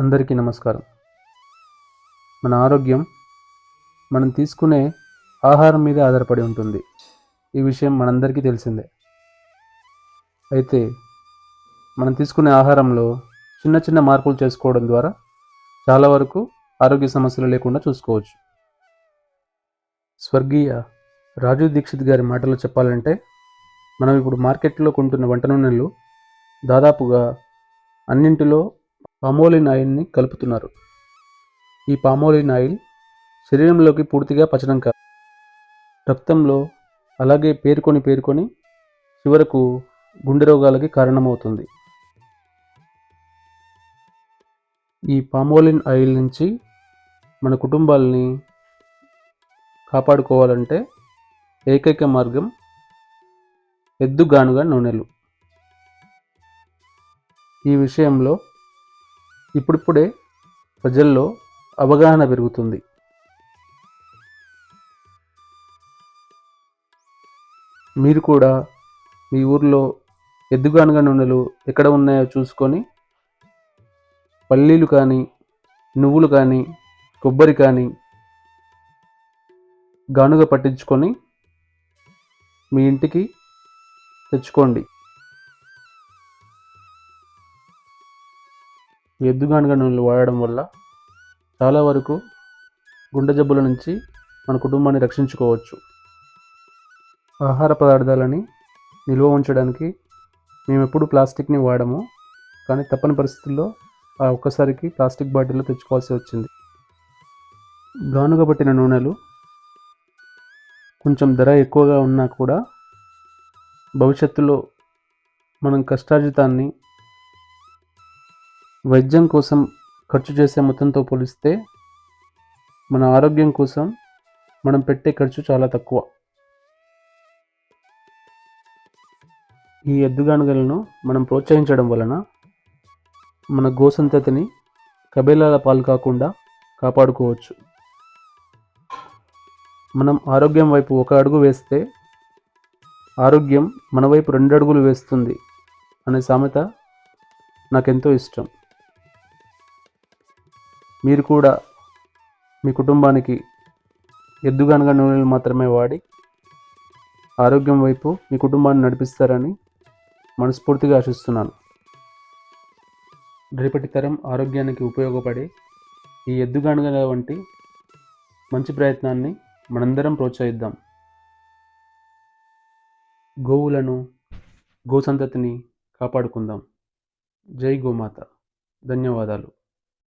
అందరికీ నమస్కారం. మన ఆరోగ్యం మనం తీసుకునే ఆహారం మీద ఆధారపడి ఉంటుంది. ఈ విషయం మనందరికీ తెలిసిందే. అయితే మనం తీసుకునే ఆహారంలో చిన్న చిన్న మార్పులు చేసుకోవడం ద్వారా చాలా వరకు ఆరోగ్య సమస్యలు లేకుండా చూసుకోవచ్చు. స్వర్గీయ రాజీవ్ దీక్షిత్ గారి మాటలో చెప్పాలంటే, మనం ఇప్పుడు మార్కెట్లో కొంటున్న వంట నూనెలు దాదాపుగా అన్నింటిలో పామోలిన్ ఆయిల్ని కలుపుతున్నారు. ఈ పామోలిన్ ఆయిల్ శరీరంలోకి పూర్తిగా పచడం కాదు, రక్తంలో అలాగే పేరుకొని చివరకు గుండె రోగాలకి కారణమవుతుంది. ఈ పామోలిన్ ఆయిల్ నుంచి మన కుటుంబాలని కాపాడుకోవాలంటే ఏకైక మార్గం ఎద్దుగానుగ నూనెలు. ఈ విషయంలో ఇప్పుడిప్పుడే ప్రజల్లో అవగాహన పెరుగుతుంది. మీరు కూడా మీ ఊర్లో ఎద్దుగానుగ నూనెలు ఎక్కడ ఉన్నాయో చూసుకొని పల్లీలు కానీ, నువ్వులు కానీ, కొబ్బరి కానీ గానుగ పట్టించుకొని మీ ఇంటికి తెచ్చుకోండి. ఎద్దుగానుగ నూనెలు వాడడం వల్ల చాలా వరకు గుండె జబ్బుల నుంచి మన కుటుంబాన్ని రక్షించుకోవచ్చు. ఆహార పదార్థాలని నిల్వ ఉంచడానికి మేము ఎప్పుడు ప్లాస్టిక్ని వాడము, కానీ తప్పని పరిస్థితుల్లో ఆ ఒక్కసారికి ప్లాస్టిక్ బాటిల్లో తెచ్చుకోవాల్సి వచ్చింది. గానుగ పట్టిన నూనెలు కొంచెం ధర ఎక్కువగా ఉన్నా కూడా భవిష్యత్తులో మనం కష్టార్జితాన్ని వైద్యం కోసం ఖర్చు చేసే మొత్తంతో పోలిస్తే మన ఆరోగ్యం కోసం మనం పెట్టే ఖర్చు చాలా తక్కువ. ఈ ఎద్దుగానుగలను మనం ప్రోత్సహించడం వలన మన గోసంతతిని కబేలాల పాలు కాకుండా కాపాడుకోవచ్చు. మనం ఆరోగ్యం వైపు ఒక అడుగు వేస్తే ఆరోగ్యం మన వైపు 2 అడుగులు వేస్తుంది అనే సామెత నాకెంతో ఇష్టం. మీరు కూడా మీ కుటుంబానికి ఎద్దుగానుగ నూనెలు మాత్రమే వాడి ఆరోగ్యం వైపు మీ కుటుంబాన్ని నడిపిస్తారని మనస్ఫూర్తిగా ఆశిస్తున్నాను. రేపటి తరం ఆరోగ్యానికి ఉపయోగపడే ఈ ఎద్దుగానుగల వంటి మంచి ప్రయత్నాన్ని మనందరం ప్రోత్సహిద్దాం. గోవులను, గోసంతతిని కాపాడుకుందాం. జై గోమాత. ధన్యవాదాలు.